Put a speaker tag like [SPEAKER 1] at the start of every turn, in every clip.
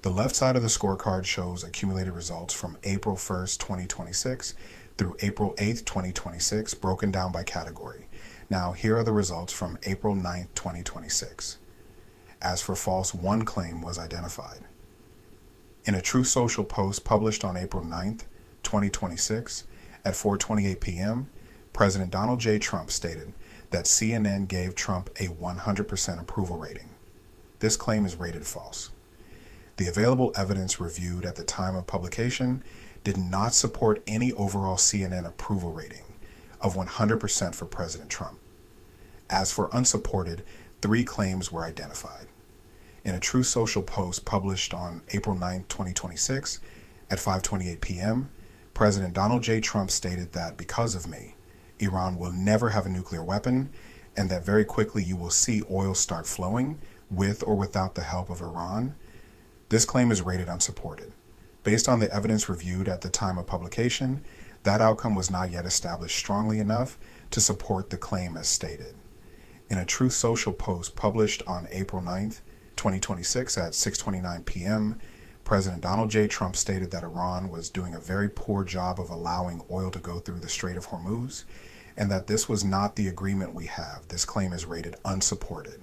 [SPEAKER 1] The left side of the scorecard shows accumulated results from April 1st, 2026 through April 8th, 2026, broken down by category. Now, here are the results from April 9th, 2026. As for false, one claim was identified. In a Truth Social post published on April 9th, 2026, at 4:28 p.m., President Donald J. Trump stated that CNN gave Trump a 100% approval rating. This claim is rated false. The available evidence reviewed at the time of publication did not support any overall CNN approval rating of 100% for President Trump. As for unsupported, 3 claims were identified. In a Truth Social post published on April 9, 2026, at 5:28 p.m., President Donald J. Trump stated that because of me, Iran will never have a nuclear weapon, and that very quickly you will see oil start flowing, with or without the help of Iran. This claim is rated unsupported. Based on the evidence reviewed at the time of publication, that outcome was not yet established strongly enough to support the claim as stated. In a Truth Social post published on April 9th, 2026 at 6:29 p.m., President Donald J. Trump stated that Iran was doing a very poor job of allowing oil to go through the Strait of Hormuz, and that this was not the agreement we have. This claim is rated unsupported.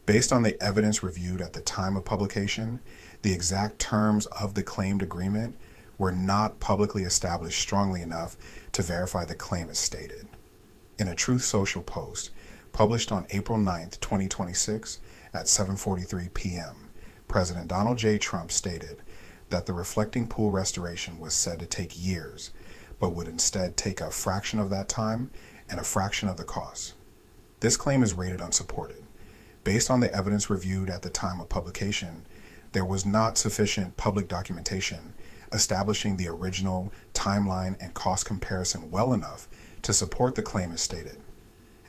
[SPEAKER 1] Based on the evidence reviewed at the time of publication, the exact terms of the claimed agreement were not publicly established strongly enough to verify the claim as stated. In a Truth Social post published on April 9th, 2026 at 7:43 p.m., President Donald J. Trump stated that the reflecting pool restoration was said to take years, but would instead take a fraction of that time and a fraction of the cost. This claim is rated unsupported. Based on the evidence reviewed at the time of publication, there was not sufficient public documentation establishing the original timeline and cost comparison well enough to support the claim as stated.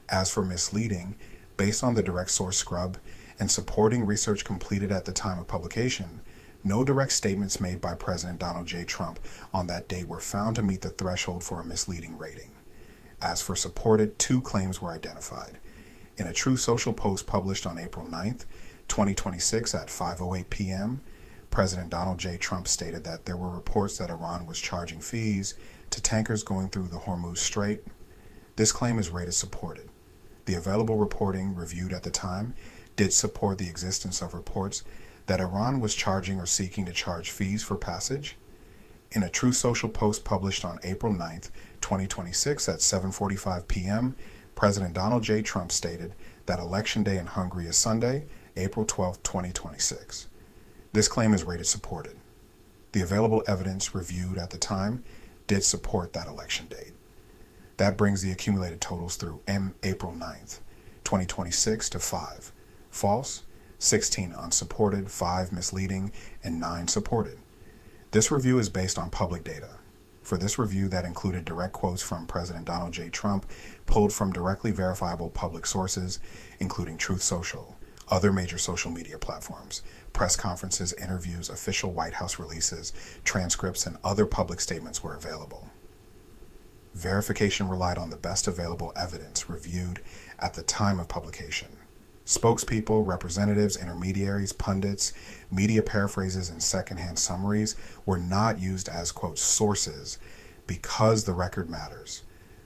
[SPEAKER 1] As for misleading, based on the direct source scrub and supporting research completed at the time of publication, no direct statements made by President Donald J. Trump on that date were found to meet the threshold for a misleading rating. As for supported, 2 claims were identified. In a Truth Social post published on April 9th, 2026 at 5:08 p.m., President Donald J. Trump stated that there were reports that Iran was charging fees to tankers going through the Hormuz Strait. This claim is rated supported. The available reporting reviewed at the time did support the existence of reports that Iran was charging or seeking to charge fees for passage. In a Truth Social post published on April 9th, 2026 at 7:45 p.m., President Donald J. Trump stated that Election Day in Hungary is Sunday, April 12, 2026. This claim is rated supported. The available evidence reviewed at the time did support that election date. That brings the accumulated totals through April 9th, 2026 to 5. False, 16 unsupported, 5 misleading, and 9 supported. This review is based on public data. For this review that included direct quotes from President Donald J. Trump pulled from directly verifiable public sources, including Truth Social, other major social media platforms, press conferences, interviews, official White House releases, transcripts, and other public statements were available. Verification relied on the best available evidence reviewed at the time of publication. Spokespeople, representatives, intermediaries, pundits, media paraphrases, and secondhand summaries were not used as, quote, sources because the record matters,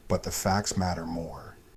[SPEAKER 1] but the facts matter more.